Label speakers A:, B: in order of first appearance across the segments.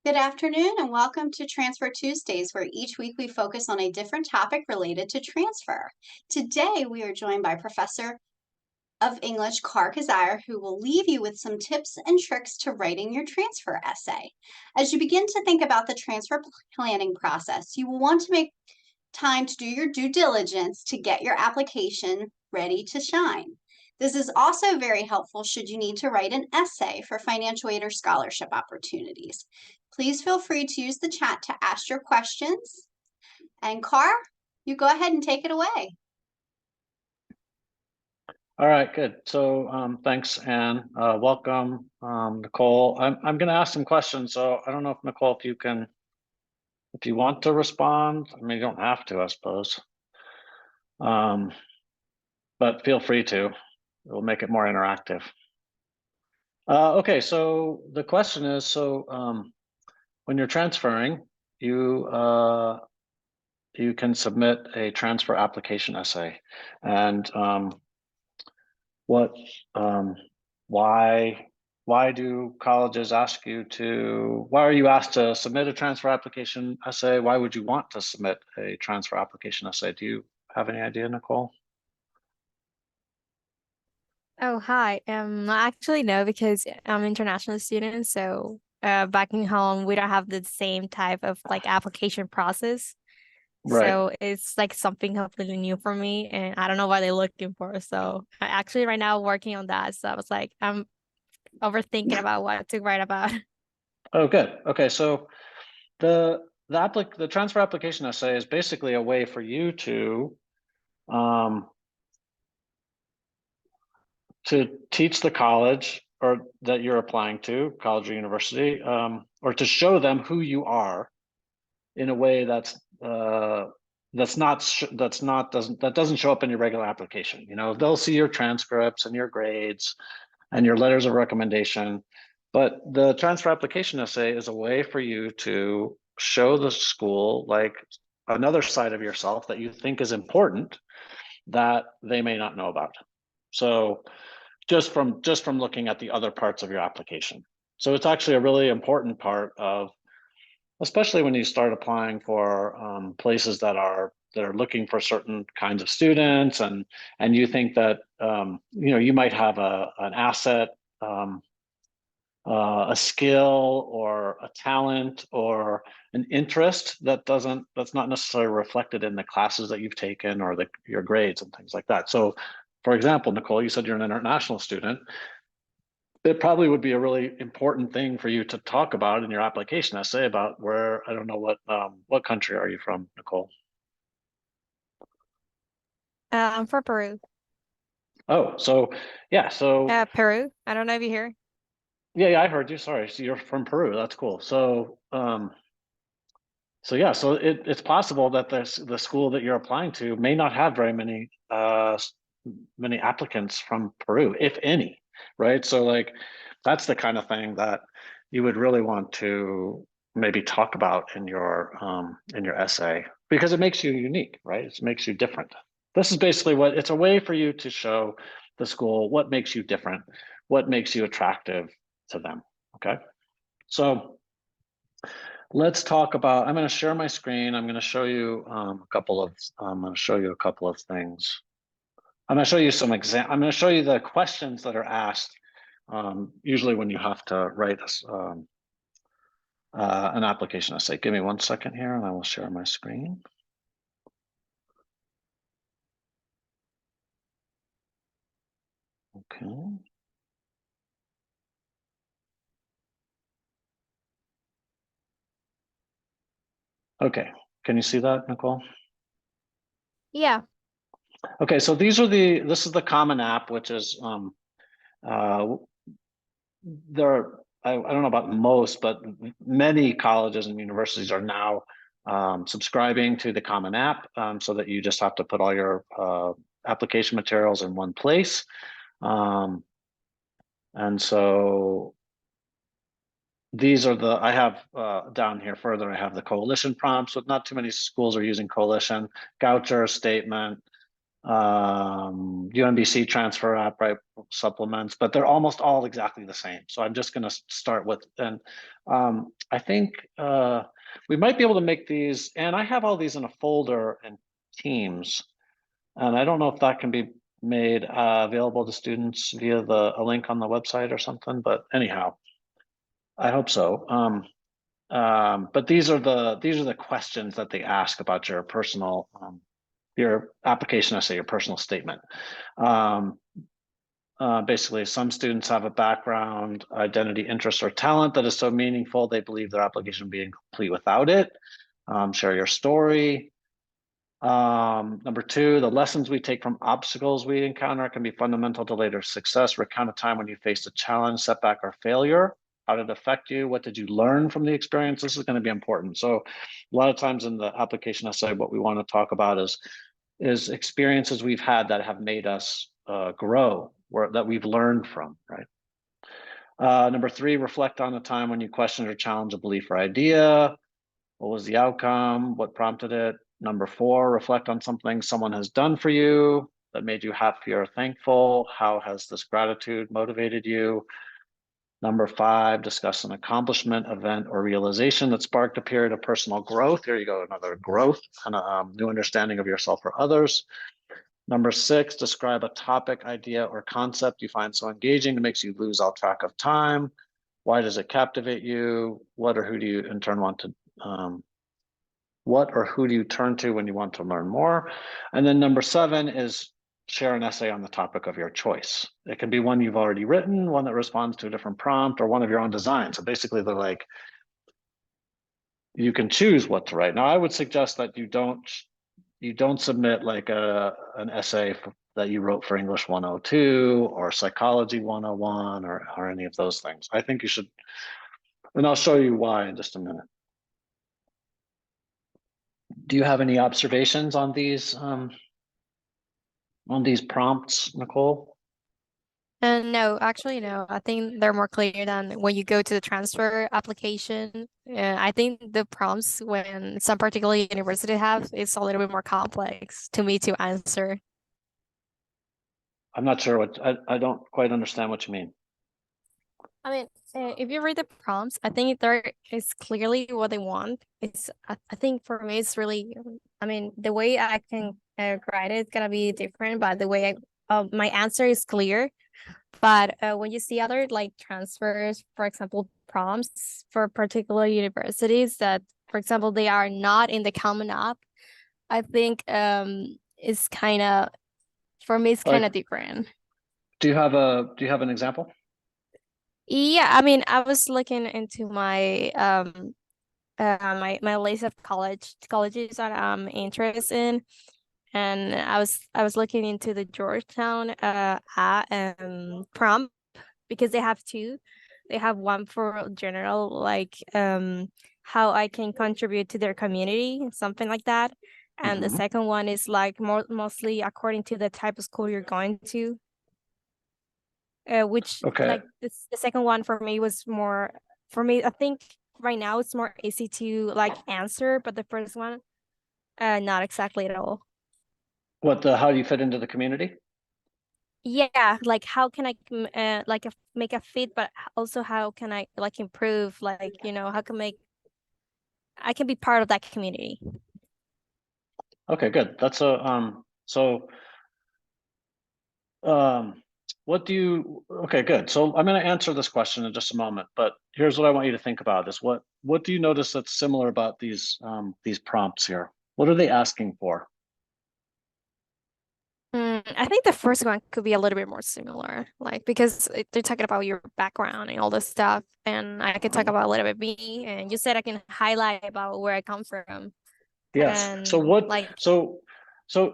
A: Good afternoon and welcome to Transfer Tuesdays, where each week we focus on a different topic related to transfer. Today we are joined by Professor of English Carr Kazire, who will leave you with some tips and tricks to writing your transfer essay. As you begin to think about the transfer planning process, you will want to make time to do your due diligence to get your application ready to shine. This is also very helpful should you need to write an essay for financial aid or scholarship opportunities. Please feel free to use the chat to ask your questions. And Carr, you go ahead and take it away.
B: All right, good. So thanks, Anne. Welcome, Nicole. I'm going to ask some questions. So I don't know if Nicole, if you want to respond. I mean, you don't have to, I suppose. But feel free to. It will make it more interactive. Okay, so the question is, when you're transferring, you can submit a transfer application essay, and what why do colleges ask you to, why are you asked to submit a transfer application essay? Why would you want to submit a transfer application essay? Do you have any idea, Nicole?
C: Oh, hi. Actually, no, because I'm an international student. So, back in home, we don't have the same type of like application process.
B: Right.
C: So it's like something completely new for me, and I don't know what they're looking for. So I actually right now working on that. So I was like, I'm overthinking about what to write about.
B: Oh, good. Okay, so the transfer application essay is basically a way for you um, to teach the college or that you're applying to, college or university, or to show them who you are in a way that doesn't show up in your regular application. You know, they'll see your transcripts and your grades and your letters of recommendation, but the transfer application essay is a way for you to show the school like another side of yourself that you think is important that they may not know about. So just from looking at the other parts of your application. So it's actually a really important part of, especially when you start applying for places that are looking for certain kinds of students, and you think that you might have an asset, um, a skill or a talent or an interest that's not necessarily reflected in the classes that you've taken or your grades and things like that. So, for example, Nicole, you said you're an international student. It probably would be a really important thing for you to talk about in your application essay about where, I don't know, what country are you from, Nicole?
C: I'm from Peru.
B: Oh, so yeah,
C: Peru. I don't know if you hear.
B: yeah, I heard you. Sorry, so you're from Peru. That's cool. So yeah, so it's possible that the school that you're applying to may not have very many applicants from Peru, if any, right? So like that's the kind of thing that you would really want to maybe talk about in your essay, because it makes you unique, right? It makes you different. This is basically what it's a way for you to show the school what makes you different, what makes you attractive to them. Okay. So let's talk about, I'm going to share my screen. I'm going to show you I'm going to show you a couple of things. I'm going to show you I'm going to show you the questions that are asked usually when you have to write an application essay. Give me 1 second here and I will share my screen. Okay. Okay. Can you see that, Nicole?
C: Yeah.
B: Okay, so this is the Common App, which is uh, I don't know about most, but many colleges and universities are now subscribing to the Common App, so that you just have to put all your application materials in one place. And so these are I have down here further, I have the coalition prompts, so not too many schools are using coalition, Goucher statement, UMBC transfer app, right? Supplements, but they're almost all exactly the same. So I'm just going to start with, and I think we might be able to make these, and I have all these in a folder in Teams, and I don't know if that can be made available to students via a link on the website or something, but anyhow, I hope so. But these are the questions that they ask about your personal your application essay, your personal statement. Basically, some students have a background, identity, interest, or talent that is so meaningful they believe their application would be incomplete without it. Share your story. Number two, the lessons we take from obstacles we encounter can be fundamental to later success. Recount a time when you faced a challenge, setback, or failure. How did it affect you? What did you learn from the experience? This is going to be important. So a lot of times in the application essay, what we want to talk about is experiences we've had that have made us grow, or that we've learned from, right? Number three, reflect on a time when you questioned or challenged a belief or idea. What was the outcome? What prompted it? Number four, reflect on something someone has done for you that made you happy or thankful. How has this gratitude motivated you? Number five, discuss an accomplishment, event, or realization that sparked a period of personal growth. Here you go, another growth, kind of new understanding of yourself or others. Number six, describe a topic, idea, or concept you find so engaging it makes you lose all track of time. Why does it captivate you? What or who do you in turn want to what or who do you turn to when you want to learn more? And then number seven is share an essay on the topic of your choice. It can be one you've already written, one that responds to a different prompt, or one of your own design. So basically they're like, you can choose what to write. Now I would suggest that you don't submit like an essay that you wrote for English 102 or Psychology 101 or any of those things. I think you should, and I'll show you why in just a minute. Do you have any observations on these prompts, Nicole?
C: No, actually, no. I think they're more clear than when you go to the transfer application. I think the prompts when some particular university have is a little bit more complex to me to answer.
B: I'm not sure what I don't quite understand what you mean.
C: I mean, if you read the prompts, I think there is clearly what they want. I think for me, it's really, I mean, the way I can write it is gonna be different, but the way my answer is clear. But when you see other like transfers, for example, prompts for particular universities that, for example, they are not in the Common App, I think it's kind of, for me, it's kind of different.
B: Do you have an example?
C: Yeah, I mean, I was looking into my my list of colleges that I'm interested in, and I was looking into the Georgetown prompt because they have two. They have one for general, like how I can contribute to their community, something like that. And the second one is like mostly according to the type of school you're going to. Which like the second one for me was more, for me, I think right now it's more easy to like answer, but the first one, not exactly at all.
B: How do you fit into the community?
C: Yeah, like how can I like make a fit, but also how can I like improve, like, you know, how can I can be part of that community.
B: Okay, good. That's okay, good. So I'm going to answer this question in just a moment, but here's what I want you to think about is what do you notice that's similar about these prompts here? What are they asking for?
C: I think the first one could be a little bit more similar, like because they're talking about your background and all this stuff, and I could talk about a little bit me, and you said I can highlight about where I come from.
B: Yes.
C: And
B: So what?
C: like,
B: So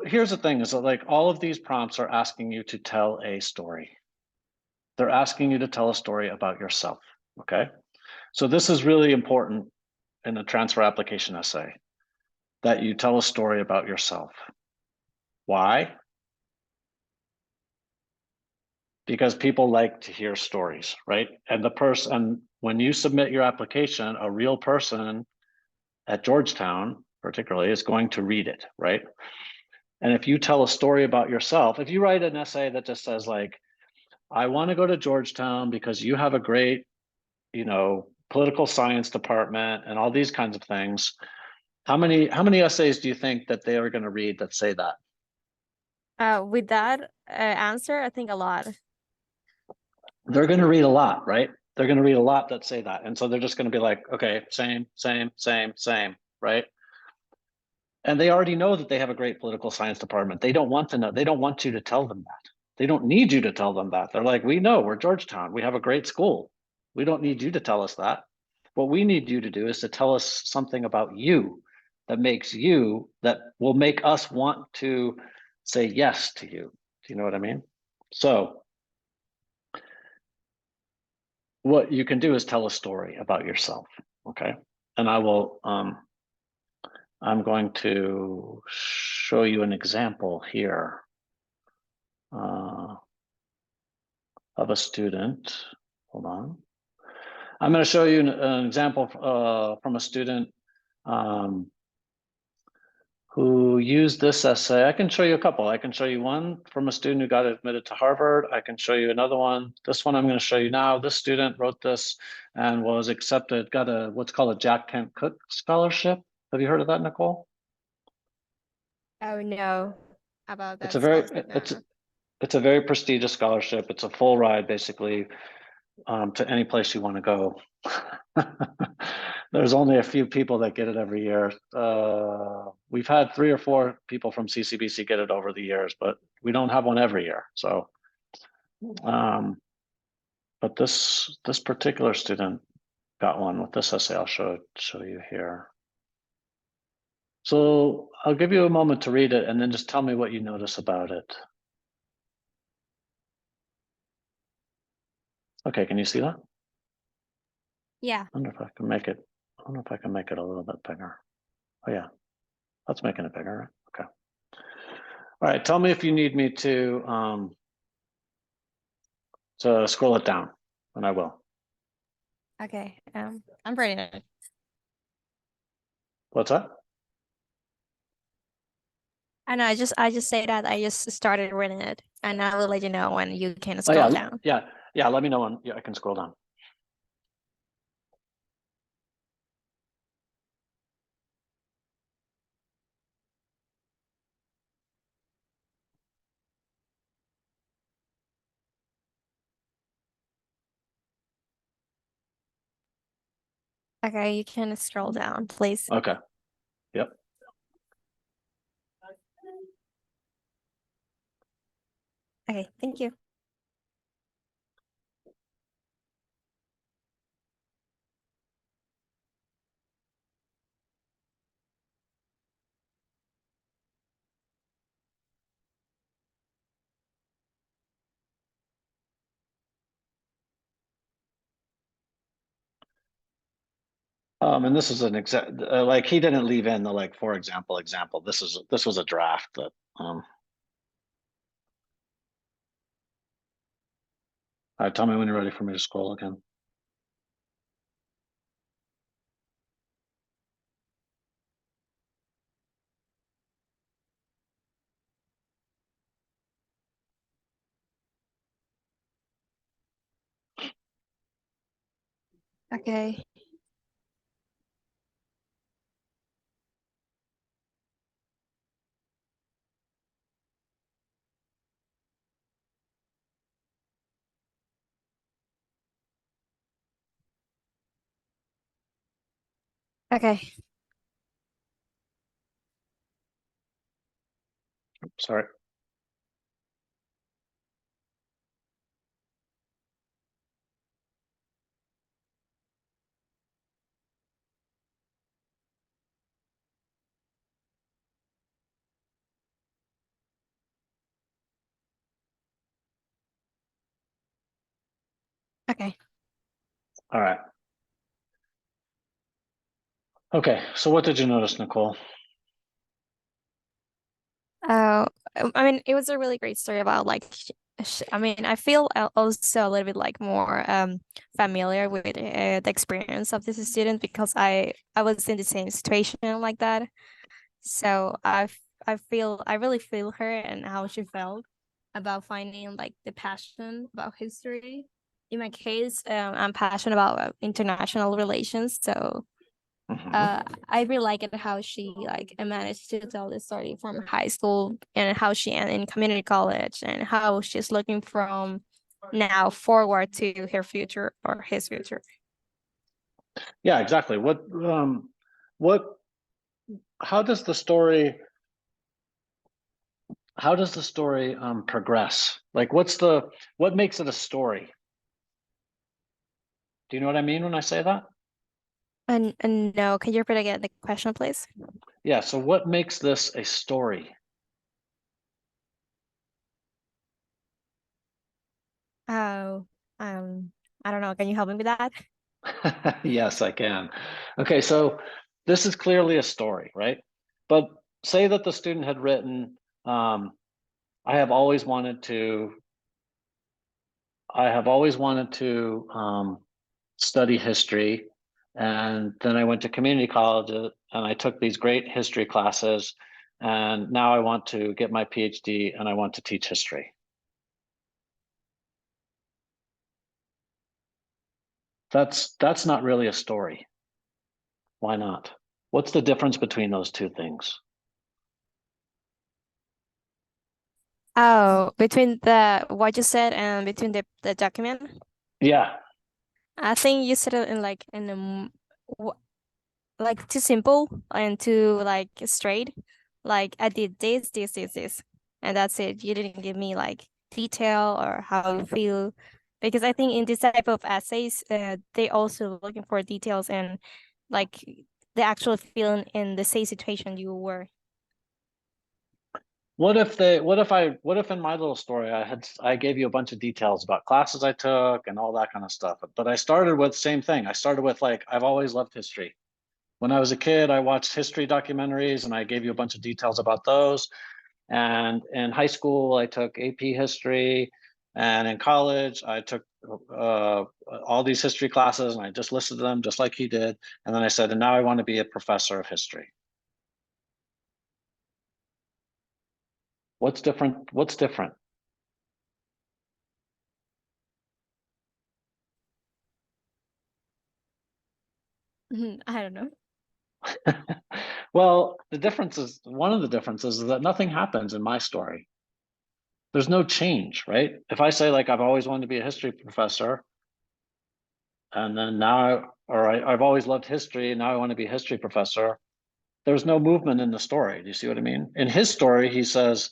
B: here's the thing: is that like all of these prompts are asking you to tell a story. They're asking you to tell a story about yourself. Okay. So this is really important in a transfer application essay, that you tell a story about yourself. Why? Because people like to hear stories, right? And when you submit your application, a real person at Georgetown, particularly, is going to read it, right? And if you tell a story about yourself, if you write an essay that just says like, I want to go to Georgetown because you have a great, political science department and all these kinds of things. How many essays do you think that they are going to read that say that?
C: With that answer, I think a lot.
B: They're going to read a lot, right? They're going to read a lot that say that. And so they're just going to be like, okay, same, right? And they already know that they have a great political science department. They don't want to know. They don't want you to tell them that. They don't need you to tell them that. They're like, we know we're Georgetown. We have a great school. We don't need you to tell us that. What we need you to do is to tell us something about you that will make us want to say yes to you. Do you know what I mean? So what you can do is tell a story about yourself. Okay. And I'm going to show you an example here of a student. Hold on. I'm going to show you an example from a student who used this essay. I can show you a couple. I can show you one from a student who got admitted to Harvard. I can show you another one. This one I'm going to show you now. This student wrote this and was accepted, got what's called a Jack Kent Cooke scholarship. Have you heard of that, Nicole?
C: Oh no, about that
B: It's a very
C: scholarship.
B: it's a very prestigious scholarship. It's a full ride basically to any place you want to go. There's only a few people that get it every year. We've had 3 or 4 people from CCBC get it over the years, but we don't have one every year. So, but this particular student got one with this essay. I'll show you here. So I'll give you a moment to read it and then just tell me what you notice about it. Okay, can you see that?
C: Yeah.
B: I wonder if I can make it. I wonder if I can make it a little bit bigger. Oh yeah, that's making it bigger, right? Okay. All right, tell me if you need me to scroll it down, and I will.
C: Okay. I'm reading it.
B: What's that?
C: I know. I just say that I just started reading it, and I will let you know when you can
B: Oh
C: scroll
B: yeah,
C: down.
B: yeah. Let me know when I can scroll down.
C: Okay, you can scroll down, please.
B: Okay. Yep.
C: Okay, thank you.
B: And this is an like he didn't leave in the like for example. This was a draft that All right, tell me when you're ready for me to scroll again.
C: Okay. Okay.
B: Sorry.
C: Okay.
B: All right. Okay, so what did you notice, Nicole?
C: I mean, it was a really great story about like, I mean, I feel also a little bit like more familiar with the experience of this student because I was in the same situation like that. So I really feel her and how she felt about finding like the passion about history. In my case, I'm passionate about international relations, so
B: Mhm.
C: I really like it how she like managed to tell the story from high school and how she ended in community college and how she's looking from now forward to her future or his future.
B: Yeah, exactly. What, how does the story, progress? Like, what makes it a story? Do you know what I mean when I say that?
C: And no, can you repeat again the question, please?
B: Yeah, so what makes this a story?
C: Oh, I don't know. Can you help me with that?
B: Yes, I can. Okay, so this is clearly a story, right? But say that the student had written, I have always wanted to, study history. And then I went to community college and I took these great history classes. And now I want to get my PhD and I want to teach history. That's not really a story. Why not? What's the difference between those two things?
C: Oh, between the what you said and between the document,
B: Yeah.
C: I think you said it in like in like too simple and too like straight. Like I did this, and that's it. You didn't give me like detail or how you feel, because I think in this type of essays, they also looking for details and like the actual feeling in the same situation you were.
B: What if in my little story I gave you a bunch of details about classes I took and all that kind of stuff, but I started with same thing. I started with like, I've always loved history. When I was a kid, I watched history documentaries and I gave you a bunch of details about those. And in high school, I took AP history. And in college, I took all these history classes and I just listed them just like he did. And then I said, and now I want to be a professor of history. What's different? What's different?
C: I don't know.
B: Well, one of the differences is that nothing happens in my story. There's no change, right? If I say like I've always wanted to be a history professor, and then I've always loved history, and now I want to be a history professor, there's no movement in the story. Do you see what I mean? In his story, he says,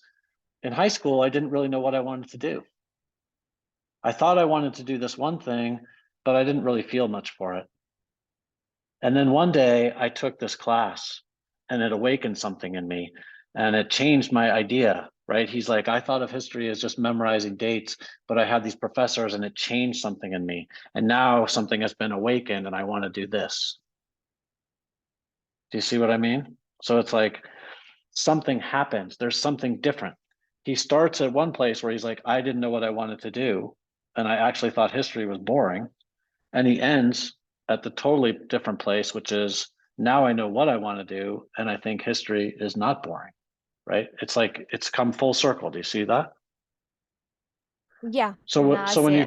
B: in high school, I didn't really know what I wanted to do. I thought I wanted to do this one thing, but I didn't really feel much for it. And then one day I took this class and it awakened something in me and it changed my idea, right? He's like, I thought of history as just memorizing dates, but I had these professors and it changed something in me. And now something has been awakened and I want to do this. Do you see what I mean? So it's like something happens, there's something different. He starts at one place where he's like, I didn't know what I wanted to do. And I actually thought history was boring. And he ends at the totally different place, which is now I know what I want to do. And I think history is not boring, right? It's like it's come full circle. Do you see that?
C: Yeah,
B: So
C: now I
B: so when
C: see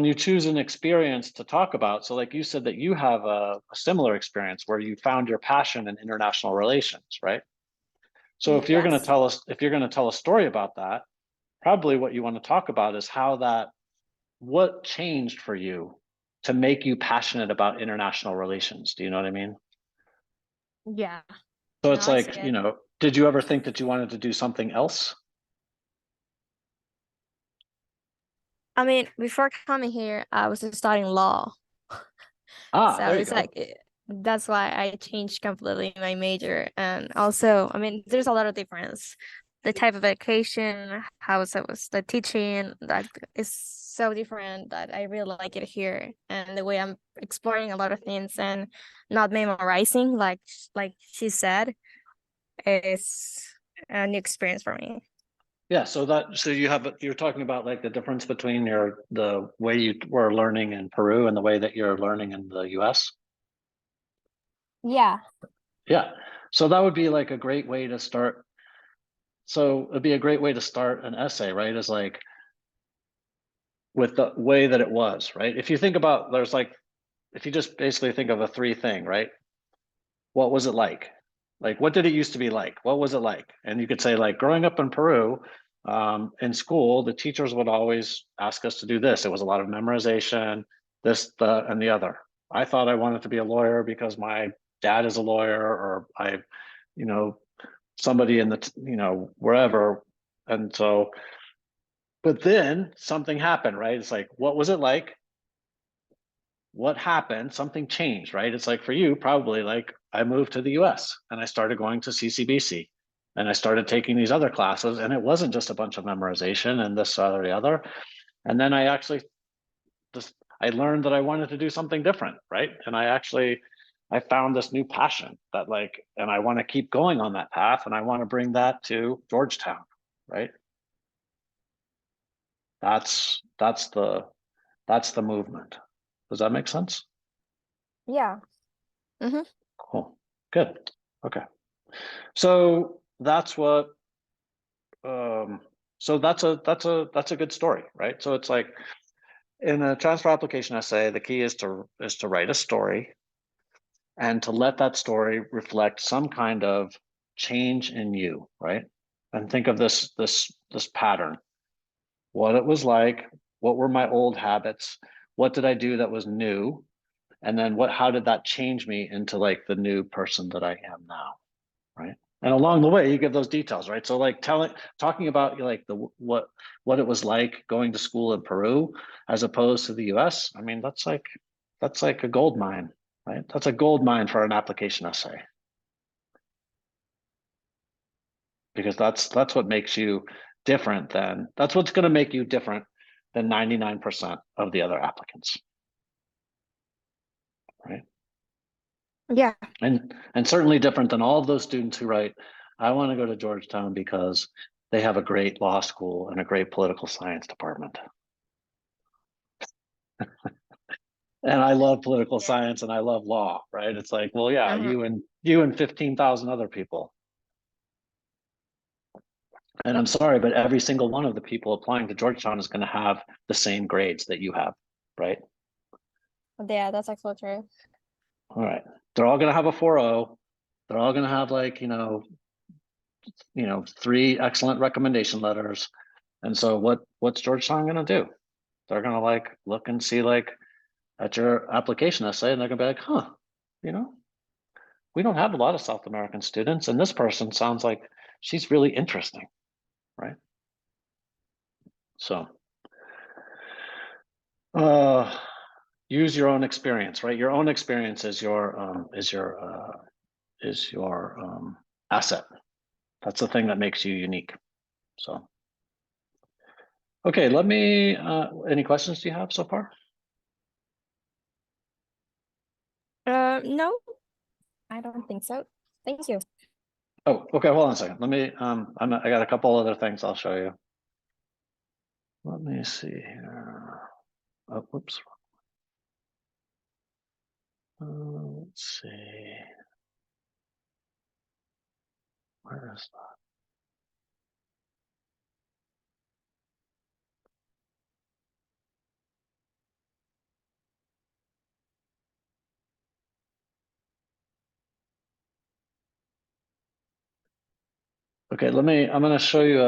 B: you
C: it.
B: choose an experience to talk about, so like you said that you have a similar experience where you found your passion in international relations, right? So
C: Yes.
B: if you're going to tell a story about that, probably what you want to talk about is what changed for you to make you passionate about international relations. Do you know what I mean?
C: Yeah.
B: So
C: Now
B: it's
C: I see
B: like,
C: it.
B: did you ever think that you wanted to do something else?
C: I mean, before coming here, I was studying law.
B: Ah,
C: So
B: there you
C: it's
B: go.
C: like that's why I changed completely my major. And also, I mean, there's a lot of difference. The type of education, how it was the teaching, that is so different that I really like it here. And the way I'm exploring a lot of things and not memorizing, like she said, is a new experience for me.
B: Yeah, so you're talking about like the difference between the way you were learning in Peru and the way that you're learning in the US.
C: Yeah.
B: Yeah. So that would be like a great way to start. so it'd be a great way to start an essay, right? Is like with the way that it was, right? If you think about, there's like, if you just basically think of a three thing, right? What was it like? Like, what did it used to be like? What was it like? And you could say, like, growing up in Peru, in school, the teachers would always ask us to do this. It was a lot of memorization, this, the, and the other. I thought I wanted to be a lawyer because my dad is a lawyer, or I, you know, somebody in the, wherever. And so, but then something happened, right? It's like, what was it like? What happened? Something changed, right? It's like for you, probably like I moved to the US and I started going to CCBC and I started taking these other classes, and it wasn't just a bunch of memorization and this, other, the other. And then I actually just, I learned that I wanted to do something different, right? And I found this new passion that like, and I want to keep going on that path, and I want to bring that to Georgetown, right? That's the movement. Does that make sense?
C: Yeah.
B: Cool. Good. Okay. So that's what so that's a good story, right? So it's like in a transfer application essay, the key is to write a story and to let that story reflect some kind of change in you, right? And think of this pattern. What it was like, what were my old habits, what did I do that was new? And then how did that change me into like the new person that I am now, right? And along the way, you give those details, right? So like talking about like what it was like going to school in Peru as opposed to the US. I mean, that's like a gold mine, right? That's a gold mine for an application essay, because that's what makes you different than that's what's going to make you different than 99% of the other applicants, right?
C: Yeah.
B: And certainly different than all of those students who write, I want to go to Georgetown because they have a great law school and a great political science department. And I love political
C: Yeah.
B: science and I love law, right? It's like, well, yeah,
C: Uh-huh.
B: you and 15,000 other people. And I'm sorry, but every single one of the people applying to Georgetown is going to have the same grades that you have, right?
C: Yeah, that's actually true.
B: All right. They're all going to have a 4.0. They're all going to have like, 3 excellent recommendation letters. And so what's Georgetown going to do? They're going to like look and see like at your application essay, and they're going to be like, huh, we don't have a lot of South American students, and this person sounds like she's really interesting, right? So use your own experience, right? Your own experience is your asset. That's the thing that makes you unique. So okay, let me any questions do you have so far?
C: No, I don't think so. Thank you.
B: Oh, okay, hold on a second. Let me I got a couple other things I'll show you. Let me see here. Oh, whoops. Let's see. Where is that? Okay, I'm going to show you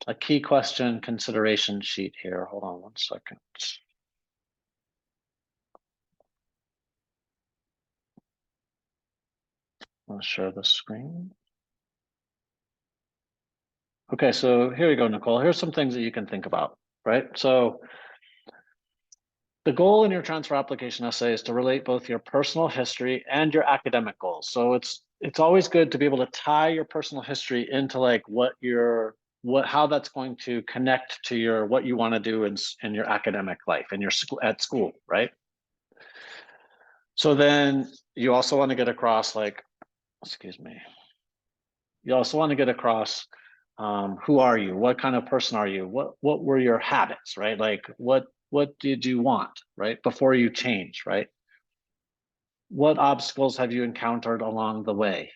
B: a key question consideration sheet here. Hold on one second. I'll share the screen. Okay, so here you go, Nicole. Here's some things that you can think about, right? So the goal in your transfer application essay is to relate both your personal history and your academic goals. So it's always good to be able to tie your personal history into like how that's going to connect to your what you want to do in your academic life and your at school, right? So then you also want to get across like, excuse me. You also want to get across who are you? What kind of person are you? What were your habits, right? Like what did you want, right? Before you change, right? What obstacles have you encountered along the way?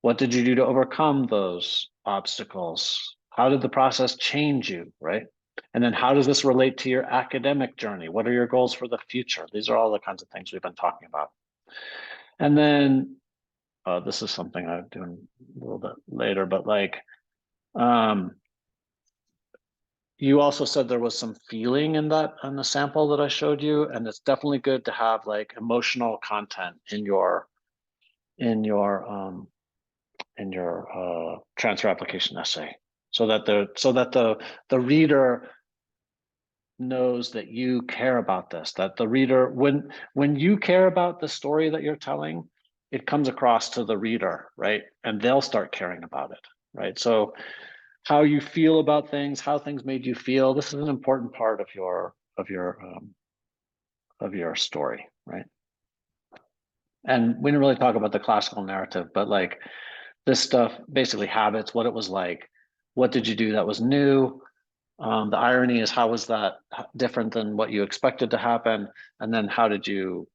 B: What did you do to overcome those obstacles? How did the process change you, right? And then how does this relate to your academic journey? What are your goals for the future? These are all the kinds of things we've been talking about. And then this is something I'm doing a little bit later, but like, you also said there was some feeling in that in the sample that I showed you, and it's definitely good to have like emotional content in your transfer application essay, so that the reader knows that you care about this, that the reader, when you care about the story that you're telling, it comes across to the reader, right? And they'll start caring about it, right? So how you feel about things, how things made you feel, this is an important part of your story, right? And we didn't really talk about the classical narrative, but like this stuff, basically habits, what it was like, what did you do that was new? The irony is, how was that different than what you expected to happen? And then how did you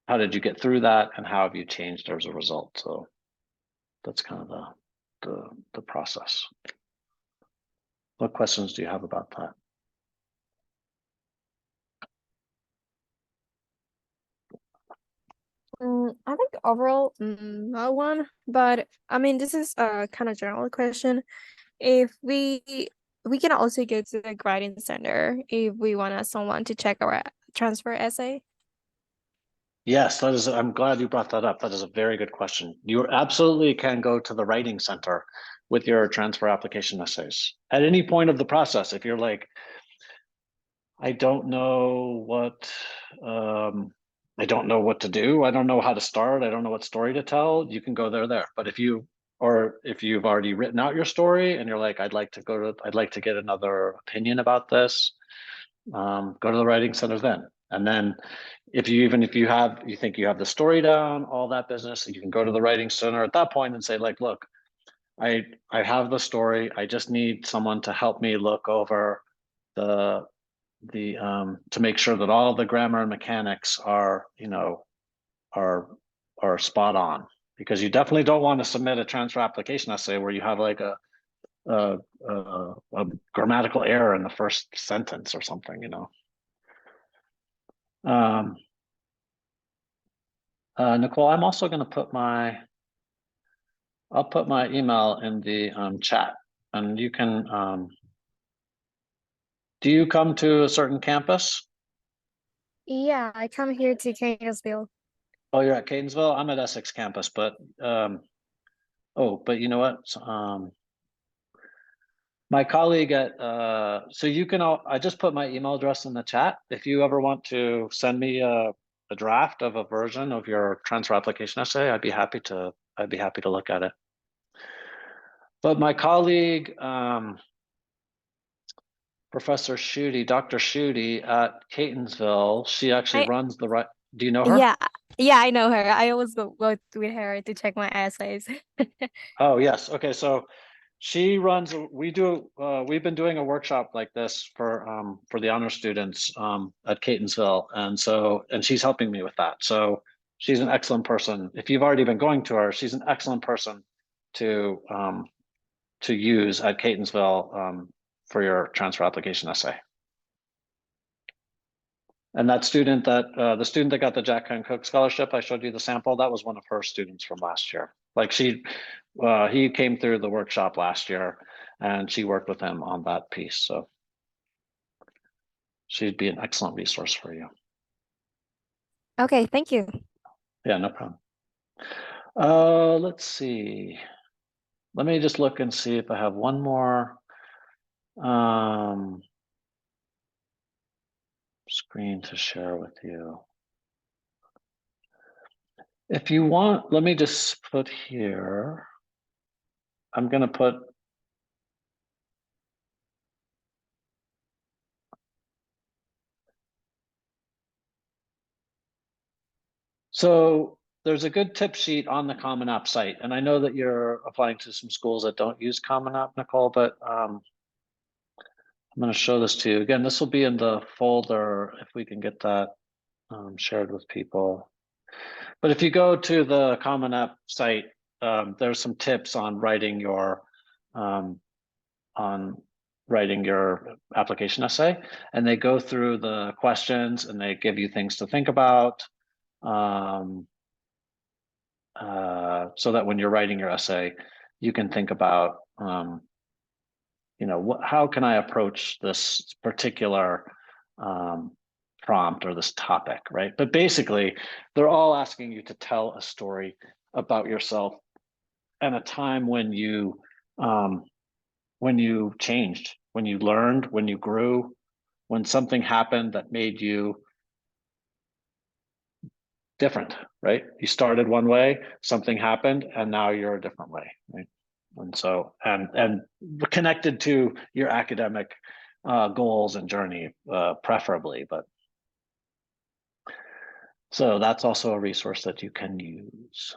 B: get through that, and how have you changed as a result? So that's kind of the process. What questions do you have about that?
C: I think overall, not one, but I mean, this is a kind of general question. If we can also go to the grading center if we want someone to check our transfer essay.
B: Yes, that is. I'm glad you brought that up. That is a very good question. You absolutely can go to the writing center with your transfer application essays at any point of the process. If you're like, I don't know what to do. I don't know how to start. I don't know what story to tell. You can go there. But if you've already written out your story and you're like, I'd like to get another opinion about this, go to the writing center then. And then if you think you have the story down, all that business, you can go to the writing center at that point and say, like, look, I have the story. I just need someone to help me look over the to make sure that all the grammar and mechanics are spot on, because you definitely don't want to submit a transfer application essay where you have like a grammatical error in the first sentence or something, Nicole, I'm also going to put I'll put my email in the chat, and you can do you come to a certain campus?
C: Yeah, I come here to Catonsville.
B: Oh, you're at Catonsville? I'm at Essex campus, but but you know what? My colleague at so you can I just put my email address in the chat. If you ever want to send me a draft of a version of your transfer application essay, I'd be happy to look at it. But my colleague, Professor Schutte, Dr. Schutte at Catonsville, she actually runs the right. Do you know her?
C: Yeah, I know her. I always go with her to check my essays.
B: Oh, yes. Okay, so she runs. We've been doing a workshop like this for the honor students at Catonsville, and she's helping me with that. So she's an excellent person. If you've already been going to her, she's an excellent person to use at Catonsville for your transfer application essay. And that student the student that got the Jack Kent Cooke Scholarship, I showed you the sample, that was one of her students from last year. Like he came through the workshop last year and she worked with him on that piece. So she'd be an excellent resource for you.
C: Okay, thank you.
B: Yeah, no problem. Let's see. Let me just look and see if I have one more screen to share with you. If you want, let me just put here. I'm going to put so there's a good tip sheet on the Common App site. And I know that you're applying to some schools that don't use Common App, Nicole, but I'm going to show this to you. Again, this will be in the folder if we can get that shared with people. But if you go to the Common App site, there's some tips on writing your application essay, and they go through the questions and they give you things to think about, so that when you're writing your essay, you can think about, how can I approach this particular prompt or this topic, right? But basically, they're all asking you to tell a story about yourself and a time when you changed, when you learned, when you grew, when something happened that made you different, right? You started one way, something happened, and now you're a different way, right? And so, and connected to your academic goals and journey, preferably, but so that's also a resource that you can use.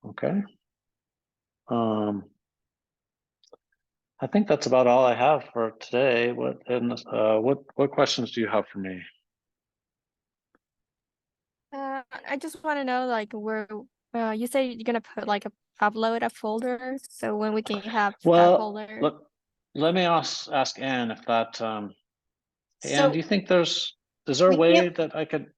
B: Okay. I think that's about all I have for today. What questions do you have for me?
C: I just want to know, like, where you say you're gonna put like upload a folder, so when we can have that
B: Well,
C: folder.
B: let me ask Anne if that. Hey, Anne, do
A: So
B: you think is there a
A: we
B: way
A: can't,
B: that I could?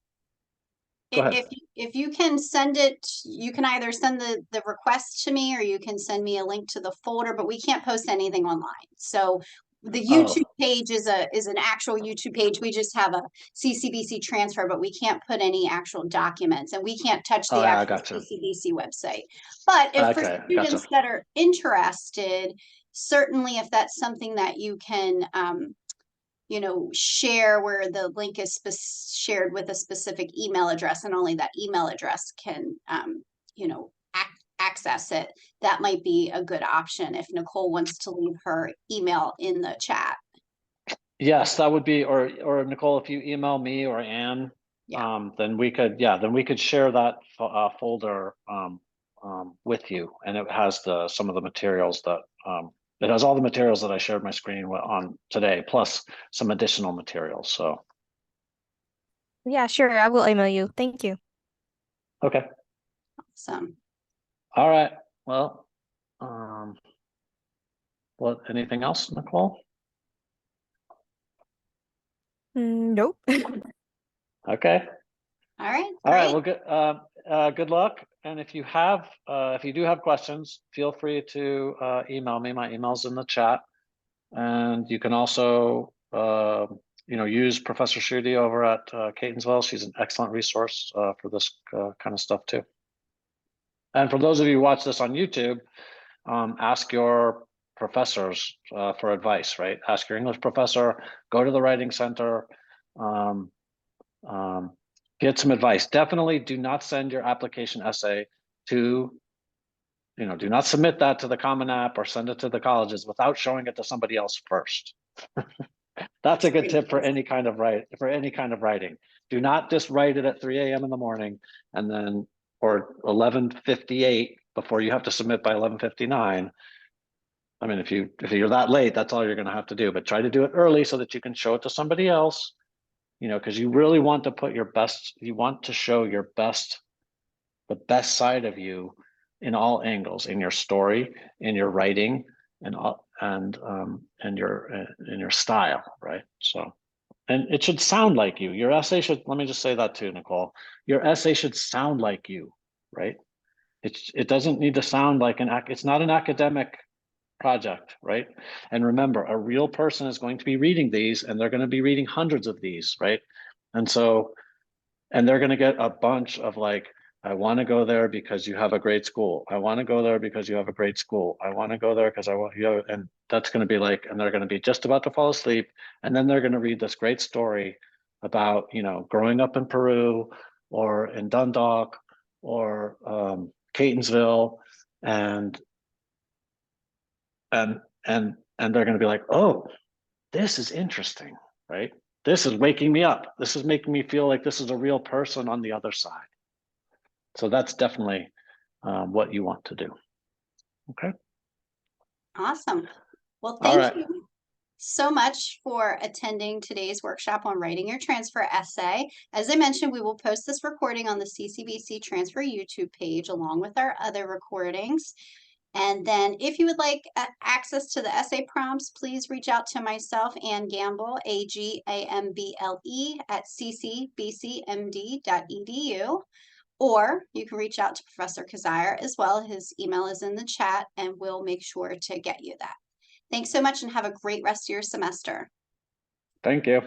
B: Go ahead.
A: if you can send it, you can either send the request to me or you can send me a link to the folder, but we can't post anything online. So the
B: Oh,
A: YouTube page is an actual YouTube page. We just have a CCBC transfer, but we can't put any actual documents and we can't touch
B: oh
A: the
B: yeah, I
A: actual
B: gotcha.
A: CCBC website. But if for
B: Okay, gotcha.
A: students that are interested, certainly if that's something that you can share where the link is shared with a specific email address and only that email address can, access it. That might be a good option if Nicole wants to leave her email in the chat.
B: Yes, that would be, or Nicole, if you email me or Anne,
A: Yeah.
B: then we could share that folder with you, and it has some of the materials that it has all the materials that I shared my screen on today, plus some additional materials. So
C: Yeah, sure. I will email you. Thank you.
B: okay,
A: Awesome.
B: all right. Well, anything else, Nicole?
C: Nope.
A: All
B: Okay.
A: right.
B: All right.
A: Great.
B: Well, good luck. And if you do have questions, feel free to email me. My email's in the chat, and you can also, use Professor Schutte over at Catonsville. She's an excellent resource for this kind of stuff too. And for those of you who watch this on YouTube, ask your professors for advice. Right? Ask your English professor. Go to the Writing Center. Get some advice. Definitely do not send your application essay to, do not submit that to the Common App or send it to the colleges without showing it to somebody else first. That's a good tip for any kind of writing. Do not just write it at 3 a.m. in the morning and then, or 11:58 before you have to submit by 11:59. I mean, if you're that late, that's all you're going to have to do, but try to do it early so that you can show it to somebody else. Because you really want to show your best, the best side of you in all angles, in your story, in your writing, and your style, right? So, and it should sound like you. Your essay should, let me just say that too, Nicole. Your essay should sound like you, right? It doesn't need to sound like it's not an academic project, right? And remember, a real person is going to be reading these, and they're going to be reading hundreds of these, right? And so, and they're going to get a bunch of like, I want to go there because you have a great school. I want to go there because you have a great school. I want to go there because I want you. And that's going to be like, and they're going to be just about to fall asleep. And then they're going to read this great story about, growing up in Peru or in Dundalk or Catonsville, and and they're going to be like, oh, this is interesting, right? This is waking me up. This is making me feel like this is a real person on the other side. So that's definitely what you want to do. Okay.
A: Awesome. Well,
B: All
A: thank
B: right.
A: you so much for attending today's workshop on writing your transfer essay. As I mentioned, we will post this recording on the CCBC Transfer YouTube page along with our other recordings. And then if you would like access to the essay prompts, please reach out to myself, Ann Gamble, AGAMBLE at ccbcmd.edu. Or you can reach out to Professor Kazire as well. His email is in the chat and we'll make sure to get you that. Thanks so much and have a great rest of your semester.
B: Thank you.